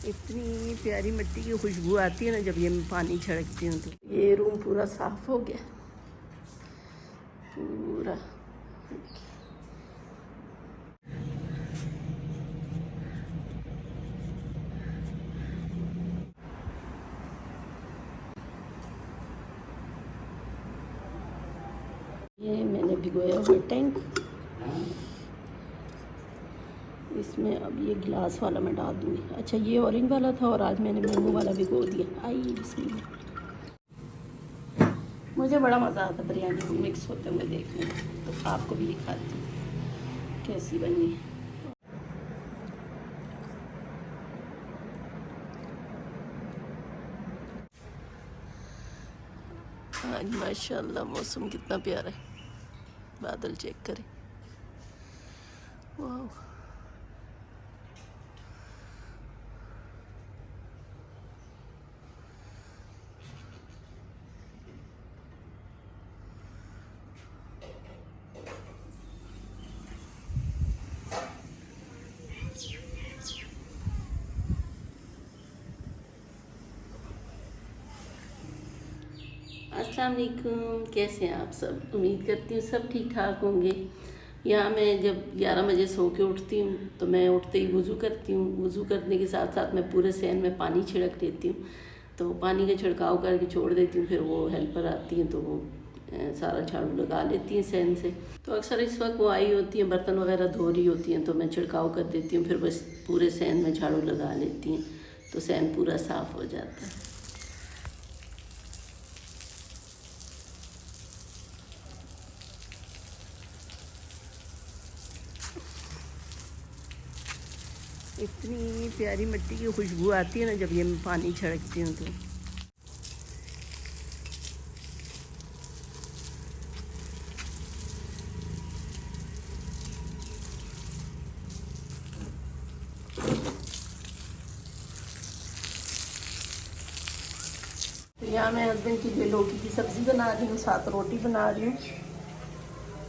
इतनी प्यारी मिट्टी की खुशबू आती है ना जब ये मैं पानी छिड़कती हूँ। तो ये रूम पूरा साफ हो गया पूरा। ये मैंने भिगोया हुआ टैंक, इसमें अब ये गिलास वाला मैं डाल दूँगी। अच्छा ये ऑरेंज वाला था और आज मैंने मैंगो वाला भिगो दिया। आई बिस्मिल्लाह। मुझे बड़ा मज़ा आता बिरयानी को मिक्स होते हुए देखने में, तो आपको भी दिखाती हूँ कैसी बनी है। आज माशाल्लाह मौसम कितना प्यारा है, बादल चेक करें, वाह। अस्सलाम वालेकुम, कैसे हैं आप सब? उम्मीद करती हूँ सब ठीक ठाक होंगे। यहाँ मैं जब 11 बजे सो के उठती हूँ तो मैं उठते ही वज़ू करती हूँ। वज़ू करने के साथ साथ मैं पूरे सहन में पानी छिड़क देती हूँ। तो पानी का छिड़काव करके छोड़ देती हूँ, फिर वो हेल्पर आती हैं तो वो सारा झाड़ू लगा लेती हैं सहन से। तो अक्सर इस वक्त वो आई होती हैं, बर्तन वगैरह धो रही होती हैं, तो मैं छिड़काव कर देती हूँ, फिर बस पूरे सहन में झाड़ू लगा लेती हैं तो सहन पूरा साफ़ हो जाता है। इतनी प्यारी मिट्टी की खुशबू आती है ना जब ये मैं पानी छिड़कती हूँ। तो यहाँ मैं हस्बैंड के लिए लौकी की सब्ज़ी बना रही हूँ, साथ रोटी बना रही हूँ।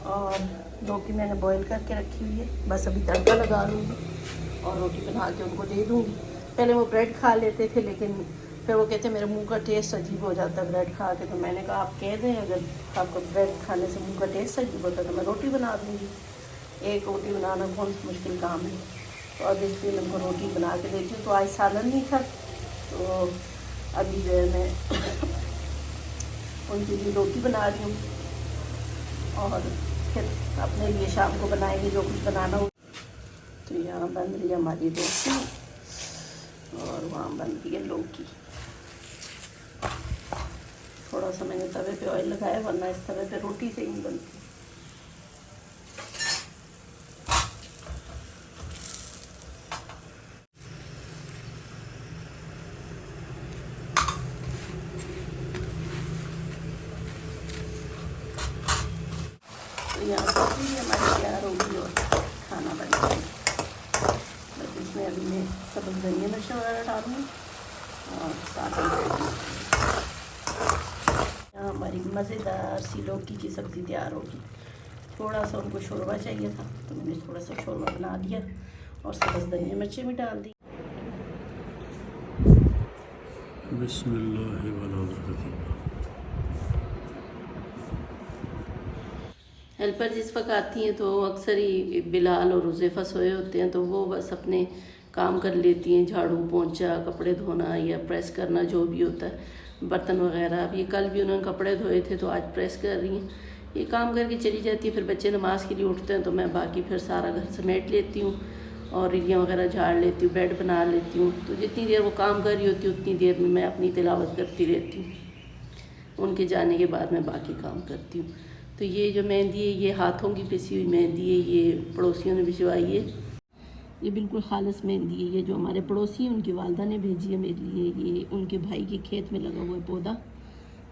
और लौकी मैंने बॉईल करके रखी हुई है, बस अभी तड़का लगा लूँगी और रोटी बना के उनको दे दूँगी। पहले वो ब्रेड खा लेते थे, लेकिन फिर वो कहते मेरे मुंह का टेस्ट अजीब हो जाता है ब्रेड खा के। तो मैंने कहा आप कह दें अगर आपको ब्रेड खाने से मुंह का टेस्ट अजीब होता है तो मैं रोटी बना दूँगी। एक रोटी बनाना बहुत मुश्किल काम है, तो अब इसलिए मैं उनको रोटी बना के देती हूँ। तो आज सालन नहीं था, तो अभी जो है मैं उनके लिए रोटी बना रही हूँ और फिर अपने लिए शाम को बनाएंगे जो कुछ बनाना हो। तो यहाँ बन रही है हमारी रोटी और वहाँ बन रही है लौकी। थोड़ा सा मैंने तवे पे ऑयल लगाया, वरना इस तवे पे रोटी से ही बनती। तो यहाँ सब्जी हमारी तैयार होगी और खाना बन जाएगा। बस इसमें अभी मैं सब्ज़ धनिया मिर्च वगैरह डालूँगी और साथ में यहाँ हमारी मज़ेदार सी लौकी की सब्ज़ी तैयार होगी। थोड़ा सा उनको शोरबा चाहिए था तो मैंने थोड़ा सा शोरबा बना दिया और सब्ज़ धनिया मिर्चें भी डाल दी। हेल्पर जिस वक्त आती हैं तो अक्सर ही बिलाल और हुज़ैफ़ा सोए होते हैं, तो वो बस अपने काम कर लेती हैं, झाड़ू पोंछा, कपड़े धोना या प्रेस करना जो भी होता है, बर्तन वगैरह। अब ये कल भी उन्होंने कपड़े धोए थे तो आज प्रेस कर रही हैं। ये काम करके चली जाती है, फिर बच्चे नमाज़ के लिए उठते हैं तो मैं बाकी फिर सारा घर समेट लेती हूँ और रिलियाँ वगैरह झाड़ लेती हूँ, बेड बना लेती हूँ। तो जितनी देर वो काम कर रही होती है उतनी देर में मैं अपनी तिलावत करती रहती हूँ। उनके जाने के बाद मैं बाकी काम करती हूँ। तो ये जो मेहंदी है ये हाथों की पिसी हुई मेहंदी है, ये पड़ोसियों ने भिजवाई है। ये बिल्कुल खालिस मेहंदी है, ये जो हमारे पड़ोसी हैं उनकी वालदा ने भेजी है मेरे लिए। ये उनके भाई के खेत में लगा हुआ है पौधा,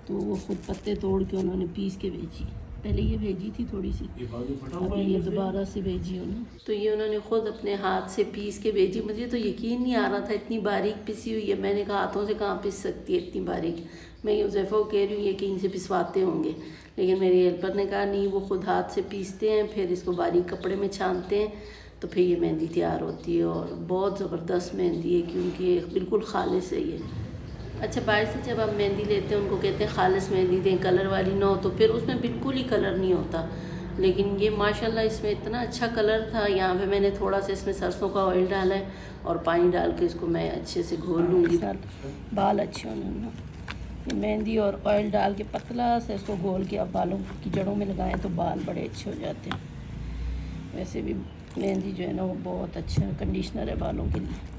तो वो खुद पत्ते तोड़ के उन्होंने पीस के भेजी। पहले ये भेजी थी थोड़ी सी, अभी ये दोबारा से भेजी उन्होंने। तो ये उन्होंने ख़ुद अपने हाथ से पीस के भेजी। मुझे तो यकीन नहीं आ रहा था इतनी बारीक पिसी हुई है। मैंने कहा हाथों से कहाँ पिस सकती है इतनी बारीक। मैं हुज़ैफ़ा को कह रही हूँ ये कहीं से पिसवाते होंगे, लेकिन मेरी हेल्पर ने कहा नहीं, वो ख़ुद हाथ से पीसते हैं, फिर इसको बारीक कपड़े में छानते हैं तो फिर ये मेहंदी तैयार होती है। और बहुत ज़बरदस्त मेहंदी है क्योंकि बिल्कुल खालिस है ये। अच्छा, बाहर से जब आप मेहंदी लेते हैं उनको कहते हैं खालिस मेहंदी दें, कलर वाली ना हो, तो फिर उसमें बिल्कुल ही कलर नहीं होता। लेकिन ये माशाल्लाह इसमें इतना अच्छा कलर था। यहाँ पे मैंने थोड़ा सा इसमें सरसों का ऑयल डाला है और पानी डाल के इसको मैं अच्छे से घोल लूँगी। बाल अच्छे होने ना, ये मेहंदी और ऑयल डाल के पतला से इसको घोल के आप बालों की जड़ों में लगाएं तो बाल बड़े अच्छे हो जाते हैं। वैसे भी मेहंदी जो है ना वो बहुत अच्छा कंडीशनर है बालों के लिए।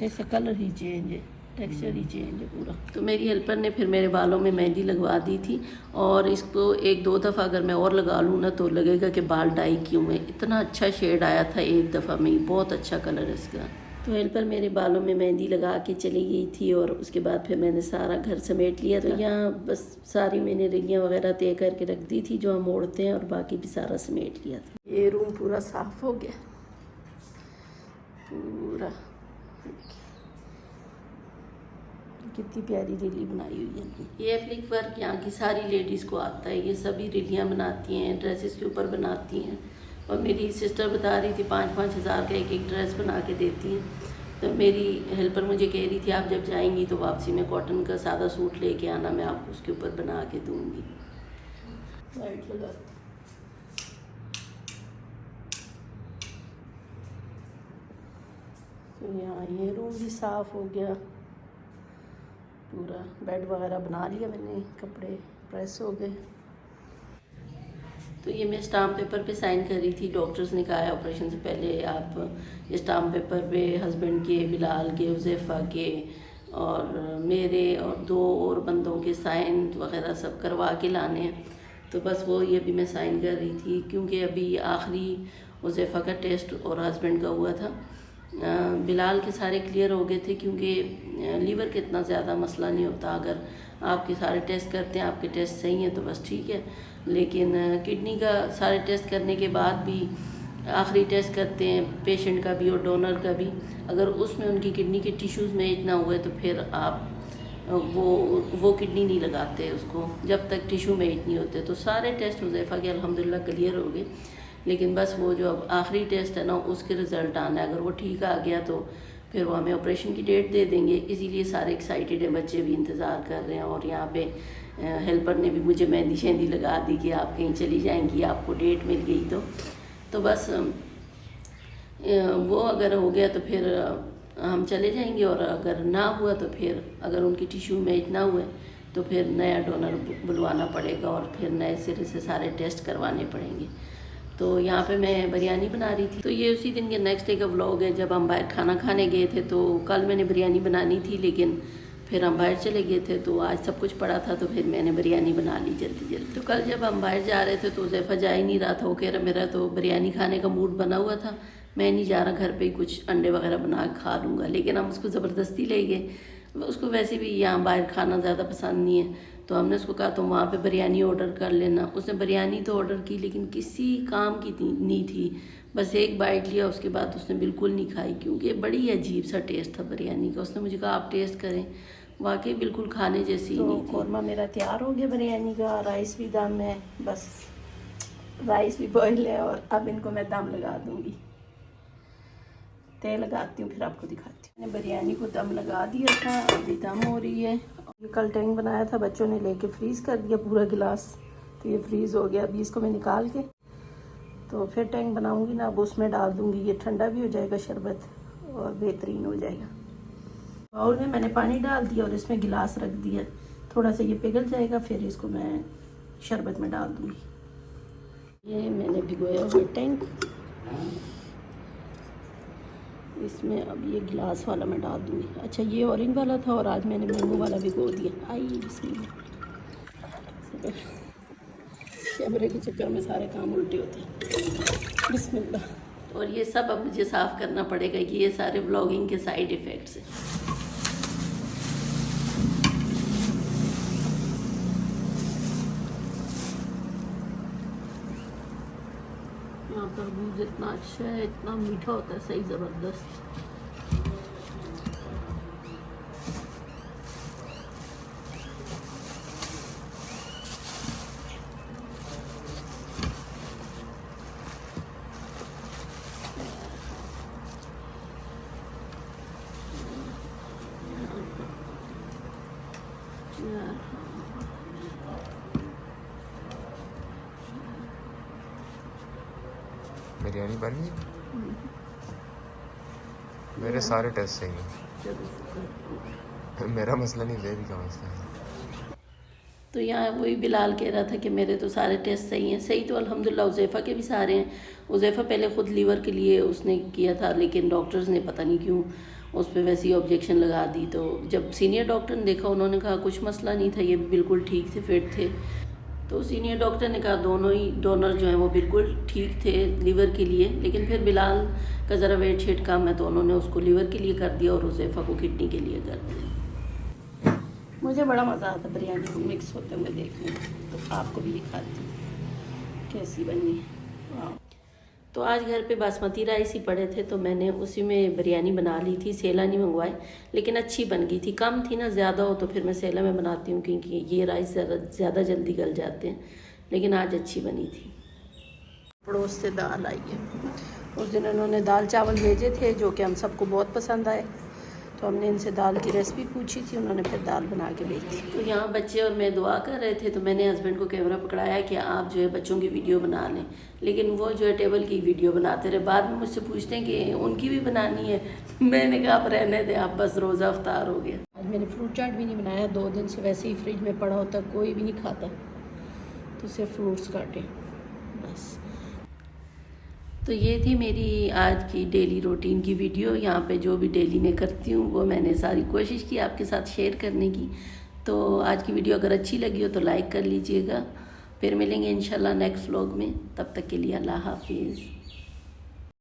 जैसे कलर ही चेंज है, टेक्सचर ही चेंज है पूरा। तो मेरी हेल्पर ने फिर मेरे बालों में मेहंदी लगवा दी थी और इसको एक दो दफ़ा अगर मैं और लगा लूँ ना तो लगेगा कि बाल डाई क्यों है। इतना अच्छा शेड आया था एक दफ़ा में ही, बहुत अच्छा कलर है इसका। तो हेल्पर मेरे बालों में मेहंदी लगा के चली गई थी और उसके बाद फिर मैंने सारा घर समेट लिया। तो यहाँ बस सारी मैंने रिलियाँ वगैरह तय करके रख दी थी जो हम मोड़ते हैं, और बाकी भी सारा समेट लिया था। ये रूम पूरा साफ़ हो गया पूरा। कितनी प्यारी रिली बनाई हुई है। ये एप्लिक वर्क यहाँ की सारी लेडीज़ को आता है। ये सभी रिलियाँ बनाती हैं, ड्रेसेस के ऊपर बनाती हैं। और मेरी सिस्टर बता रही थी 5-5 हज़ार का एक एक ड्रेस बना के देती हैं। तो मेरी हेल्पर मुझे कह रही थी आप जब जाएंगी तो वापसी में कॉटन का सादा सूट लेके आना, मैं आपको उसके ऊपर बना के दूँगी। लाइट लगा। तो यहाँ ये रूम भी साफ़ हो गया पूरा। बेड वगैरह बना लिया मैंने, कपड़े प्रेस हो गए। तो ये मैं स्टाम्प पेपर पे साइन कर रही थी। डॉक्टर्स ने कहा है ऑपरेशन से पहले आप ये स्टाम्प पेपर पे हस्बैंड के, बिलाल के, हुज़ैफ़ा के और मेरे और 2 और बंदों के साइन वगैरह सब करवा के लाने हैं। तो बस वो ये भी मैं साइन कर रही थी क्योंकि अभी आखिरी हुज़ैफ़ा का टेस्ट और हस्बैंड का हुआ था। बिलाल के सारे क्लियर हो गए थे क्योंकि लीवर का इतना ज़्यादा मसला नहीं होता। अगर आपके सारे टेस्ट करते हैं, आपके टेस्ट सही हैं तो बस ठीक है। लेकिन किडनी का सारे टेस्ट करने के बाद भी आखिरी टेस्ट करते हैं पेशेंट का भी और डोनर का भी, अगर उसमें उनकी किडनी के टिश्यूज़ में इतना हुआ है तो फिर आप वो किडनी नहीं लगाते उसको जब तक टिश्यू में इतनी होते। तो सारे टेस्ट हुज़ैफ़ा के अल्हम्दुलिल्लाह क्लियर हो गए। लेकिन बस वो जो अब आखिरी टेस्ट है ना उसके रिज़ल्ट आना है। अगर वो ठीक आ गया तो फिर वो हमें ऑपरेशन की डेट दे देंगे। इसीलिए सारे एक्साइटेड हैं, बच्चे भी इंतज़ार कर रहे हैं। और यहाँ पे हेल्पर ने भी मुझे मेहंदी शहंदी लगा दी कि आप कहीं चली जाएंगी, आपको डेट मिल गई। तो बस वो अगर हो गया तो फिर हम चले जाएंगे, और अगर ना हुआ तो फिर अगर उनकी टिश्यू में इतना हुआ तो फिर नया डोनर बुलवाना पड़ेगा और फिर नए सिरे से सारे टेस्ट करवाने पड़ेंगे। तो यहाँ पे मैं बिरयानी बना रही थी। तो ये उसी दिन के नेक्स्ट डे का व्लॉग है जब हम बाहर खाना खाने गए थे। तो कल मैंने बिरयानी बनानी थी लेकिन फिर हम बाहर चले गए थे, तो आज सब कुछ पड़ा था तो फिर मैंने बिरयानी बना ली जल्दी जल्दी। तो कल जब हम बाहर जा रहे थे तो हुज़ैफ़ा जा ही नहीं रहा था। वो कह रहा मेरा तो बिरयानी खाने का मूड बना हुआ था, मैं नहीं जा रहा, घर पे ही कुछ अंडे वगैरह बना के खा लूँगा। लेकिन हम उसको ज़बरदस्ती ले गए। उसको वैसे भी यहाँ बाहर खाना ज़्यादा पसंद नहीं है, तो हमने उसको कहा तुम वहाँ पे बिरयानी ऑर्डर कर लेना। उसने बिरयानी तो ऑर्डर की लेकिन किसी काम की नहीं थी। बस एक बाइट लिया, उसके बाद उसने बिल्कुल नहीं खाई क्योंकि बड़ी अजीब सा टेस्ट था बिरयानी का। उसने मुझे कहा आप टेस्ट करें, वाकई बिल्कुल खाने जैसी ही नहीं थी। कौरमा मेरा तैयार हो गया बिरयानी का, राइस भी दम है, बस राइस भी बॉयल है और अब इनको मैं दम लगा दूँगी। तेल लगाती हूँ फिर आपको दिखाती हूँ। मैंने बिरयानी को दम लगा दिया था, अभी दम हो रही है। ये कल टैंक बनाया था, बच्चों ने लेके फ्रीज़ कर दिया पूरा गिलास, तो ये फ्रीज़ हो गया। अभी इसको मैं निकाल के तो फिर टैंक बनाऊँगी ना, अब उसमें डाल दूँगी। ये ठंडा भी हो जाएगा शरबत और बेहतरीन हो जाएगा। बाउल में मैंने पानी डाल दिया और इसमें गिलास रख दिया, थोड़ा सा ये पिघल जाएगा फिर इसको मैं शरबत में डाल दूँगी। ये मैंने भिगोया हुआ टैंक, इसमें अब ये गिलास वाला मैं डाल दूँगी। अच्छा ये ऑरेंज वाला था और आज मैंने मैंगो वाला भिगो दिया। आइए बिस्मिल्लाह। कैमरे के चक्कर में सारे काम उल्टे होते हैं। बिस्मिल्लाह। और ये सब अब मुझे साफ़ करना पड़ेगा, ये सारे व्लॉगिंग के साइड इफ़ेक्ट्स हैं। यहाँ तरबूज इतना अच्छा है, इतना मीठा होता है, सही ज़बरदस्त। बिरयानी बन गई। मेरे सारे टेस्ट सही हैं। मेरा मसला नहीं, बेबी का मसला है। तो यहाँ वही बिलाल कह रहा था कि मेरे तो सारे टेस्ट सही हैं। सही तो अल्हम्दुलिल्लाह उज़ैफ़ा के भी सारे हैं। उज़ैफ़ा पहले ख़ुद लीवर के लिए उसने किया था, लेकिन डॉक्टर्स ने पता नहीं क्यों उस पर वैसी ऑब्जेक्शन लगा दी। तो जब सीनियर डॉक्टर ने देखा, उन्होंने कहा कुछ मसला नहीं था, ये बिल्कुल ठीक थे, फिट थे। तो सीनियर डॉक्टर ने कहा दोनों ही डोनर जो हैं वो बिल्कुल ठीक थे लीवर के लिए, लेकिन फिर बिलाल का ज़रा वेट शेट कम है तो उन्होंने उसको लीवर के लिए कर दिया और उज़ैफ़ा को किडनी के लिए कर दिया। मुझे बड़ा मज़ा आता बिरयानी को मिक्स होते हुए देखने में, तो आपको भी दिखाती हूँ कैसी बनी है। तो आज घर पे बासमती राइस ही पड़े थे, तो मैंने उसी में बिरयानी बना ली थी। सेला नहीं मंगवाए, लेकिन अच्छी बन गई थी। कम थी ना, ज़्यादा हो तो फिर मैं सेला में बनाती हूँ, क्योंकि ये राइस ज़्यादा जल्दी गल जाते हैं। लेकिन आज अच्छी बनी थी। पड़ोस से दाल आई है। उस दिन उन्होंने दाल चावल भेजे थे जो कि हम सबको बहुत पसंद आए, तो हमने इनसे दाल की रेसिपी पूछी थी, उन्होंने फिर दाल बना के भेजी। तो यहाँ बच्चे और मैं दुआ कर रहे थे, तो मैंने हस्बैंड को कैमरा पकड़ाया कि आप जो है बच्चों की वीडियो बना लें, लेकिन वो जो है टेबल की वीडियो बनाते रहे। बाद में मुझसे पूछते हैं कि उनकी भी बनानी है। मैंने कहा आप रहने दें, आप बस रोज़ा अफ्तार हो गया। आज मैंने फ्रूट चाट भी नहीं बनाया, 2 दिन से वैसे ही फ्रिज में पड़ा होता, कोई भी नहीं खाता, तो सिर्फ फ्रूट्स काटे बस। तो ये थी मेरी आज की डेली रूटीन की वीडियो। यहाँ पे जो भी डेली मैं करती हूँ वो मैंने सारी कोशिश की आपके साथ शेयर करने की। तो आज की वीडियो अगर अच्छी लगी हो तो लाइक कर लीजिएगा। फिर मिलेंगे इंशाल्लाह नेक्स्ट व्लॉग में, तब तक के लिए अल्लाह हाफिज़।